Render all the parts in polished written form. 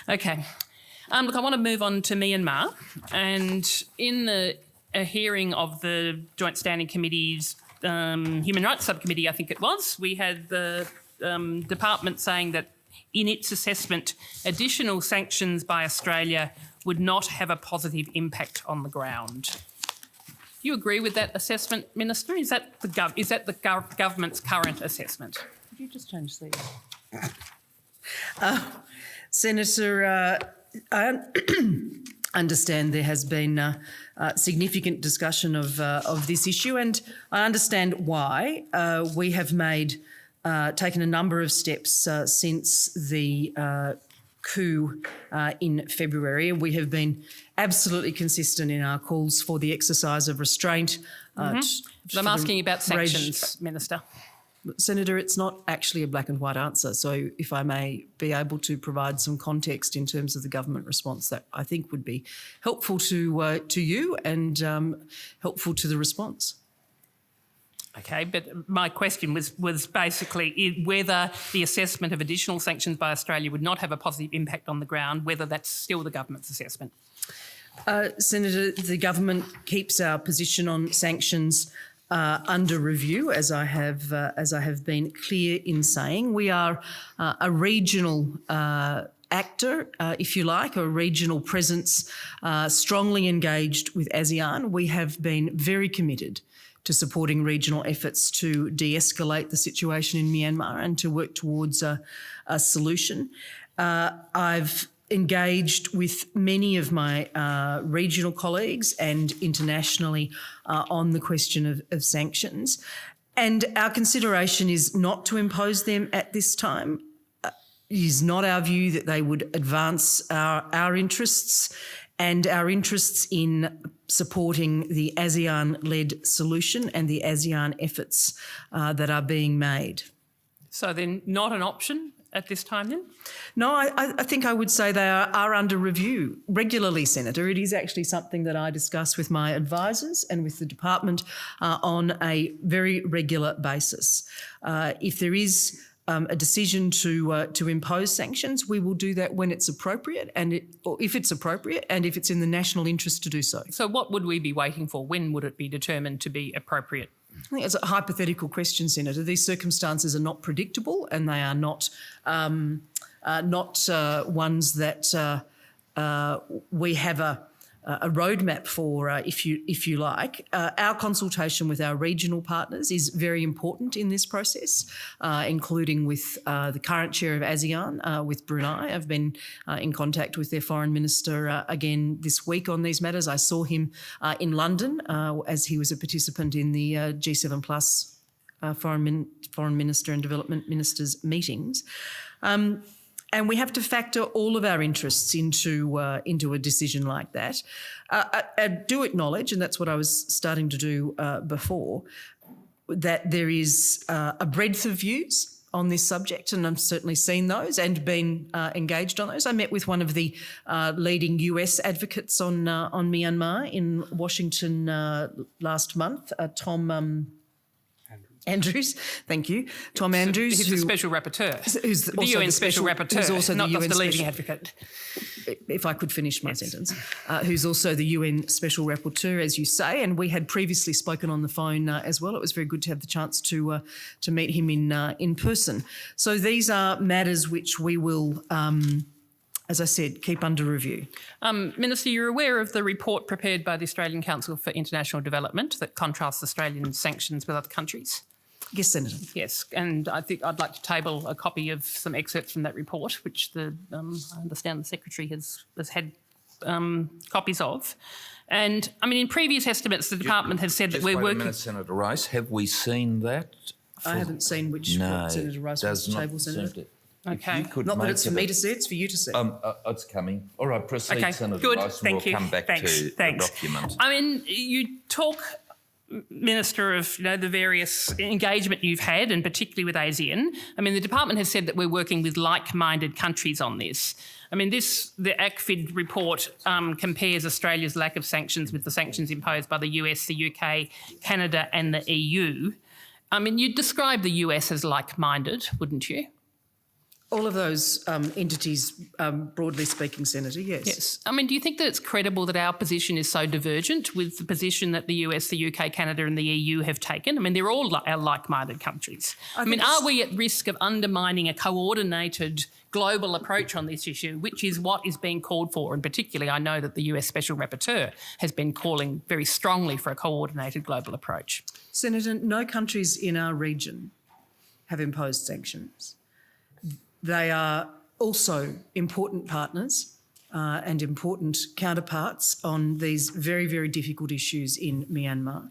Okay. Look, I want to move on to Myanmar. And in a hearing of the Joint Standing Committee's Human Rights Subcommittee, I think it was, we had the department saying that in its assessment, additional sanctions by Australia would not have a positive impact on the ground. Do you agree with that assessment, Minister? Is that the government's current assessment? Could you just change these? Senator, I understand there has been significant discussion of this issue, and I understand why. We have taken a number of steps since the coup in February. We have been absolutely consistent in our calls for the exercise of restraint. I'm asking about sanctions, Minister. Senator, it's not actually a black and white answer. So if I may be able to provide some context in terms of the government response, that I think would be helpful to you and helpful to the response. Okay, but my question was basically whether the assessment of additional sanctions by Australia would not have a positive impact on the ground, whether that's still the government's assessment. Senator, the government keeps our position on sanctions under review, as I have been clear in saying. We are a regional actor, if you like, a regional presence, strongly engaged with ASEAN. We have been very committed to supporting regional efforts to de-escalate the situation in Myanmar and to work towards a solution. I've engaged with many of my regional colleagues and internationally on the question of sanctions. And our consideration is not to impose them at this time. It is not our view that they would advance our interests and our interests in supporting the ASEAN-led solution and the ASEAN efforts that are being made. So then not an option at this time then? No, I think I would say they are under review regularly, Senator. It is actually something that I discuss with my advisors and with the department on a very regular basis. If there is a decision to impose sanctions, we will do that when it's appropriate or if it's appropriate and if it's in the national interest to do so. So what would we be waiting for? When would it be determined to be appropriate? I think it's a hypothetical question, Senator. These circumstances are not predictable and they are not ones that we have a roadmap for, if you like. Our consultation with our regional partners is very important in this process, including with the current chair of ASEAN, with Brunei. I've been in contact with their foreign minister again this week on these matters. I saw him in London as he was a participant in the G7 Plus foreign minister and development ministers meetings. And we have to factor all of our interests into a decision like that. I do acknowledge, and that's what I was starting to do before, that there is a breadth of views on this subject, and I've certainly seen those and been engaged on those. I met with one of the leading US advocates on Myanmar in Washington last month, Tom Andrews, thank you. Tom Andrews. He's the Special Rapporteur. Who's the UN Special Rapporteur, who's also not the UN just the leading advocate. If I could finish my sentence. Who's also the UN Special Rapporteur, as you say, and we had previously spoken on the phone as well. It was very good to have the chance to meet him in person. So these are matters which we will, as I said, keep under review. Minister, you're aware of the report prepared by the Australian Council for International Development that contrasts Australian sanctions with other countries? Yes, Senator. Yes, and I think I'd like to table a copy of some excerpts from that report, which I understand the Secretary has had copies of. And, I mean, in previous estimates, the department has said that we're working... Just wait a minute, Senator Rice. Have we seen that? I haven't seen which Senator Rice wants to table, Senator. Okay. Not that it's for me to see, it's for you to see. It's coming. All right, proceed, okay, Senator good. Rice, and Thank we'll you. come back to the document. I mean, you talk, Minister, of the various engagement you've had, and particularly with ASEAN. I mean, the department has said that we're working with like-minded countries on this. I mean, the ACFID report compares Australia's lack of sanctions with the sanctions imposed by the US, the UK, Canada and the EU. I mean, you'd describe the US as like-minded, wouldn't you? All of those entities, broadly speaking, Senator, yes. Yes. I mean, do you think that it's credible that our position is so divergent with the position that the US, the UK, Canada and the EU have taken? I mean, they're all our like-minded countries. I mean, are we at risk of undermining a coordinated global approach on this issue, which is what is being called for? And particularly, I know that the US Special Rapporteur has been calling very strongly for a coordinated global approach. Senator, no countries in our region have imposed sanctions. They are also important partners and important counterparts on these very, very difficult issues in Myanmar.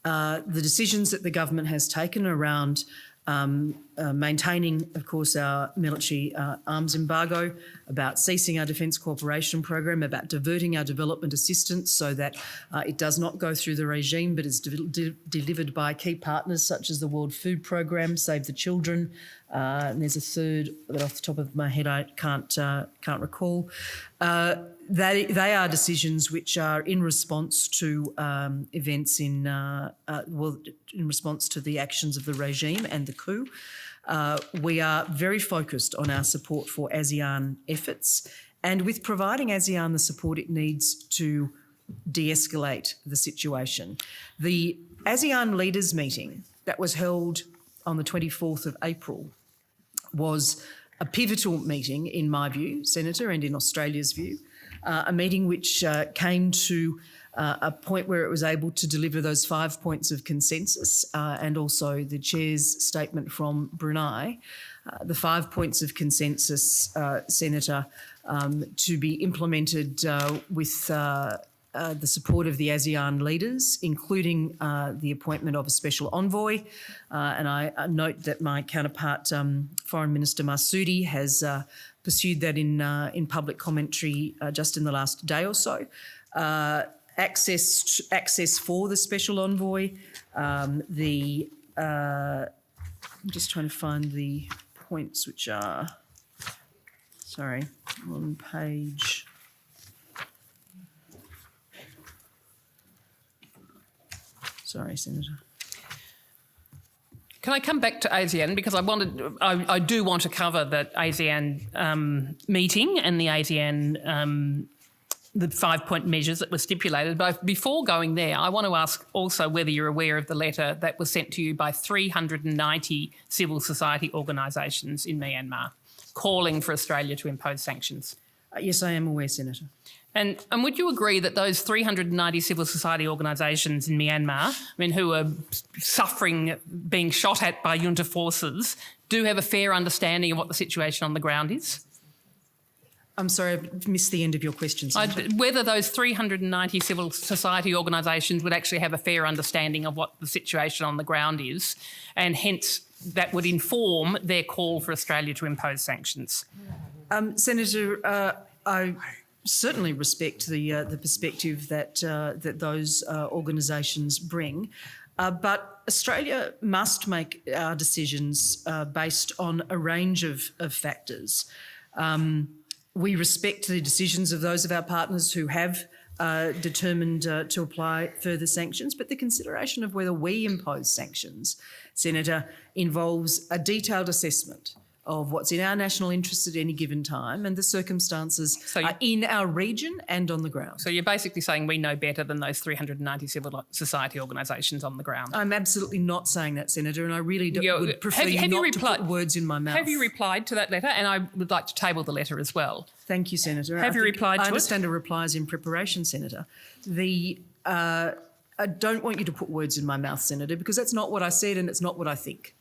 The decisions that the government has taken around maintaining, of course, our military arms embargo, about ceasing our defence cooperation program, about diverting our development assistance so that it does not go through the regime but is delivered by key partners such as the World Food Programme, Save the Children, and there's a third that off the top of my head I can't recall. They are decisions which are in response to events in response to the actions of the regime and the coup. We are very focused on our support for ASEAN efforts and with providing ASEAN the support it needs to de-escalate the situation. The ASEAN leaders meeting that was held on the 24th of April was a pivotal meeting, in my view, Senator, and in Australia's view, a meeting which came to a point where it was able to deliver those 5 points of consensus and also the Chair's statement from Brunei, the 5 points of consensus, Senator, to be implemented with the support of the ASEAN leaders, including the appointment of a special envoy. And I note that my counterpart, Foreign Minister Marise, has pursued that in public commentary just in the last day or so. Access for the special envoy. I'm just trying to find the points which are, sorry, on page. Sorry, Senator. Can I come back to ASEAN because I do want to cover that ASEAN meeting and the ASEAN the 5-point measures that were stipulated. But before going there, I want to ask also whether you're aware of the letter that was sent to you by 390 civil society organisations in Myanmar calling for Australia to impose sanctions. Yes, I am aware, Senator. And would you agree that those 390 civil society organisations in Myanmar, who are suffering being shot at by junta forces, do have a fair understanding of what the situation on the ground is? I'm sorry, I missed the end of your question, Senator. Whether those 390 civil society organisations would actually have a fair understanding of what the situation on the ground is, and hence that would inform their call for Australia to impose sanctions. Senator, I certainly respect the perspective that those organisations bring, but Australia must make our decisions based on a range of factors. We respect the decisions of those of our partners who have determined to apply further sanctions, but the consideration of whether we impose sanctions, Senator, involves a detailed assessment of what's in our national interest at any given time and the circumstances in our region and on the ground. So you're basically saying we know better than those 390 civil society organisations on the ground. I'm absolutely not saying that, Senator, and I really would prefer you not to put words in my mouth. Have you replied to that letter? And I would like to table the letter as well. Thank you, Senator. Have you replied to it? I understand a reply is in preparation, Senator. I don't want you to put words in my mouth, Senator, because that's not what I said and it's not what I think.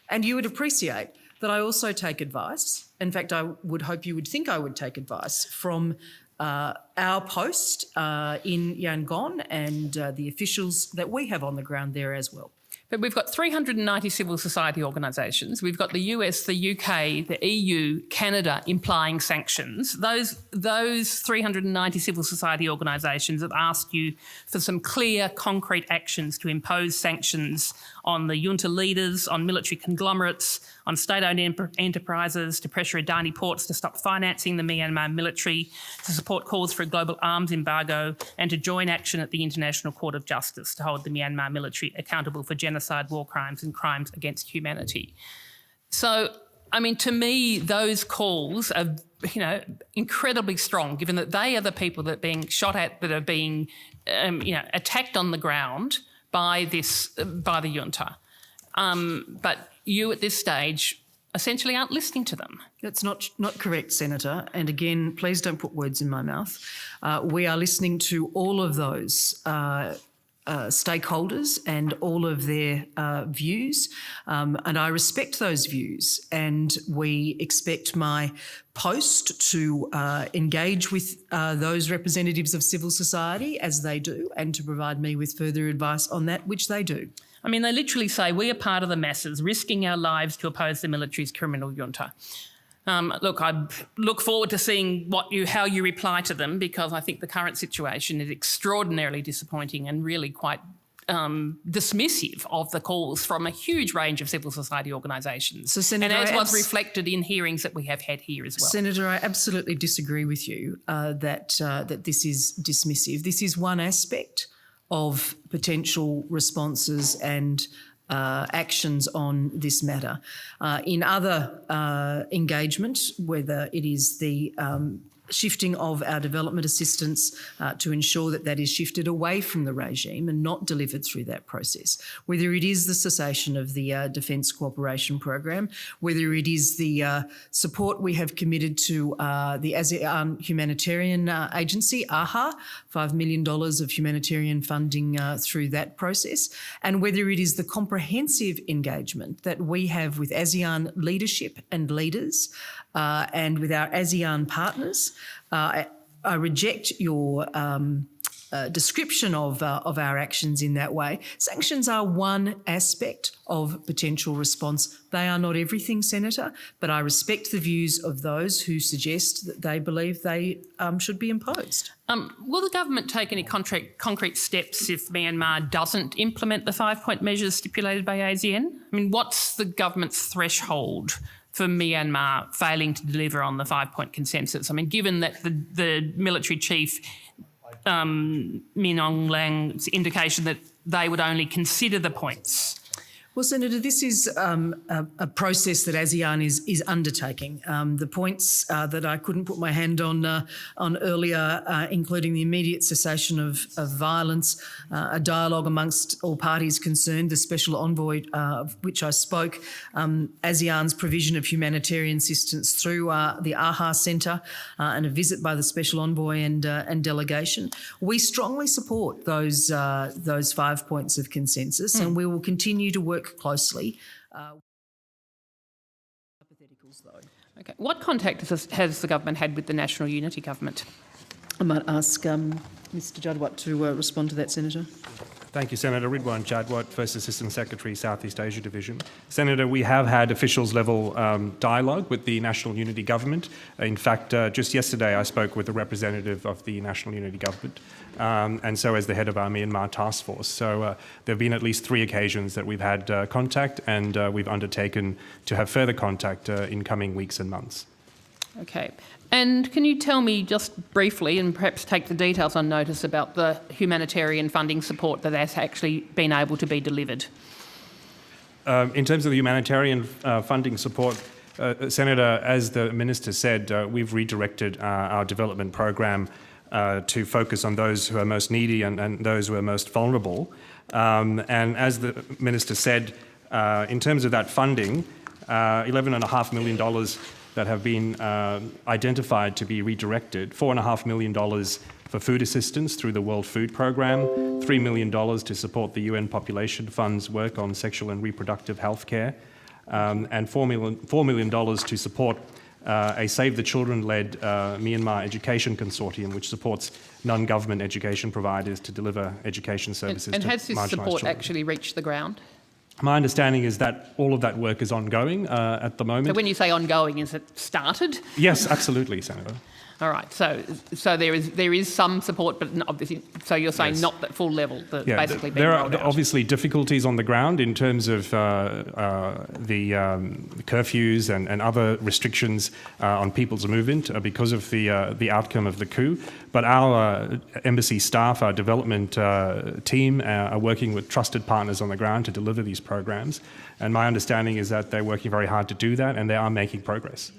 And you would appreciate that I also take advice. In fact, I would hope you would think I would take advice from our post in Yangon and the officials that we have on the ground there as well. But we've got 390 civil society organisations. We've got the US, the UK, the EU, Canada implying sanctions. Those 390 civil society organisations have asked you for some clear, concrete actions to impose sanctions on the junta leaders, on military conglomerates, on state-owned enterprises, to pressure Adani ports to stop financing the Myanmar military, to support calls for a global arms embargo, and to join action at the International Court of Justice to hold the Myanmar military accountable for genocide, war crimes and crimes against humanity. So, I mean, to me, those calls are, incredibly strong, given that they are the people that are being shot at, that are being, attacked on the ground by the junta. But you at this stage essentially aren't listening to them. That's not correct, Senator. And again, please don't put words in my mouth. We are listening to all of those stakeholders and all of their views, and I respect those views, and we expect my post to engage with those representatives of civil society as they do, and to provide me with further advice on that, which they do. I mean, they literally say we are part of the masses, risking our lives to oppose the military's criminal junta. Look, I look forward to seeing how you reply to them, because I think the current situation is extraordinarily disappointing and really quite dismissive of the calls from a huge range of civil society organisations. So, Senator, and as was reflected in hearings that we have had here as well. Senator, I absolutely disagree with you that this is dismissive. This is one aspect of potential responses and actions on this matter. In other engagement, whether it is the shifting of our development assistance to ensure that is shifted away from the regime and not delivered through that process, whether it is the cessation of the Defence Cooperation Program, whether it is the support we have committed to the ASEAN Humanitarian Agency, AHA, $5 million of humanitarian funding through that process, and whether it is the comprehensive engagement that we have with ASEAN leadership and leaders and with our ASEAN partners. I reject your description of our actions in that way. Sanctions are one aspect of potential response. They are not everything, Senator, but I respect the views of those who suggest that they believe they should be imposed. Will the government take any concrete steps if Myanmar doesn't implement the 5-point measures stipulated by ASEAN? I mean, what's the government's threshold for Myanmar failing to deliver on the 5-point consensus? I mean, given that the military chief, Min Aung Hlang's indication that they would only consider the points. Well, Senator, this is a process that ASEAN is undertaking. The points that I couldn't put my hand on earlier, including the immediate cessation of violence, a dialogue amongst all parties concerned, the special envoy of which I spoke, ASEAN's provision of humanitarian assistance through the AHA Centre, and a visit by the special envoy and delegation. We strongly support those 5 points of consensus, and we will continue to work closely. Hypotheticals, though. Okay. What contact has the government had with the National Unity Government? I might ask Mr Jadwat to respond to that, Senator. Thank you, Senator. Ridwan Jadwat, First Assistant Secretary, Southeast Asia Division. Senator, we have had officials-level dialogue with the National Unity Government. In fact, just yesterday I spoke with a representative of the National Unity Government, and so as the head of our Myanmar task force. So there have been at least 3 occasions that we've had contact, and we've undertaken to have further contact in coming weeks and months. Okay. And can you tell me just briefly, and perhaps take the details on notice, about the humanitarian funding support that has actually been able to be delivered? In terms of the humanitarian funding support, Senator, as the Minister said, we've redirected our development program to focus on those who are most needy and those who are most vulnerable. And as the Minister said, in terms of that funding, $11.5 million that have been identified to be redirected, $4.5 million for food assistance through the World Food Programme, $3 million to support the UN Population Fund's work on sexual and reproductive health care, and $4 million to support a Save the Children-led Myanmar Education Consortium, which supports non-government education providers to deliver education services to marginalised children. And has this support actually reached the ground? My understanding is that all of that work is ongoing at the moment. So when you say ongoing, is it started? Yes, absolutely, Senator. All right. So there is some support, but obviously, so you're saying Yes. not at full level, but Yeah, basically being there rolled are out. obviously difficulties on the ground in terms of the curfews and other restrictions on people's movement because of the outcome of the coup. But our embassy staff, our development team, are working with trusted partners on the ground to deliver these programs. And my understanding is that they're working very hard to do that, and they are making progress.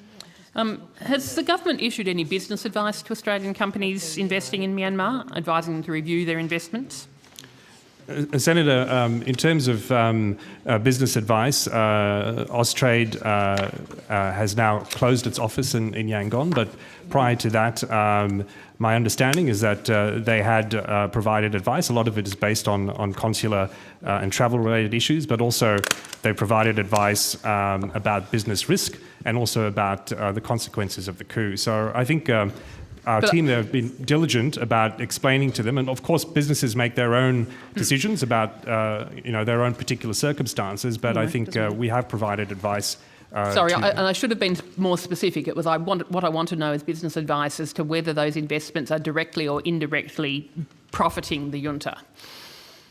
Has the government issued any business advice to Australian companies investing in Myanmar, advising them to review their investments? Senator, in terms of business advice, Austrade has now closed its office in Yangon, but prior to that, my understanding is that they had provided advice. A lot of it is based on consular and travel-related issues, but also they provided advice about business risk and also about the consequences of the coup. So I think our team there have been diligent about explaining to them, and of course businesses make their own decisions about their own particular circumstances, but I think we have provided advice. Sorry, I should have been more specific. What I want to know is business advice as to whether those investments are directly or indirectly profiting the junta.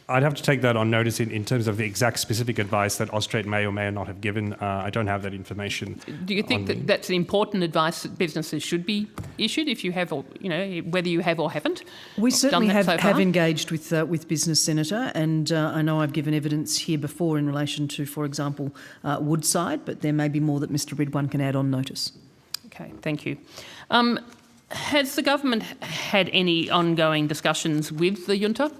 I'd have to take that on notice in terms of the exact specific advice that Austrade may or may not have given. I don't have that information. Do you think that that's an important advice that businesses should be issued if you have, or whether you have or haven't? We certainly done that so have far? engaged with business, Senator, and I know I've given evidence here before in relation to, for example, Woodside, but there may be more that Mr Ridwan can add on notice. Okay, thank you. Has the government had any ongoing discussions with the junta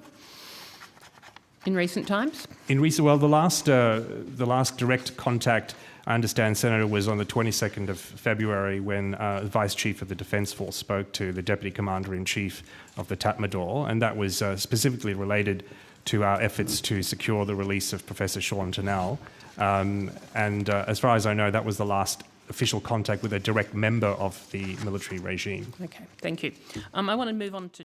in recent times? The last direct contact, I understand, Senator, was on the 22nd of February when the Vice Chief of the Defence Force spoke to the Deputy Commander-in-Chief of the Tatmadaw, and that was specifically related to our efforts to secure the release of Professor Sean Turnell. As far as I know, that was the last official contact with a direct member of the military regime. Okay, thank you. I want to move on to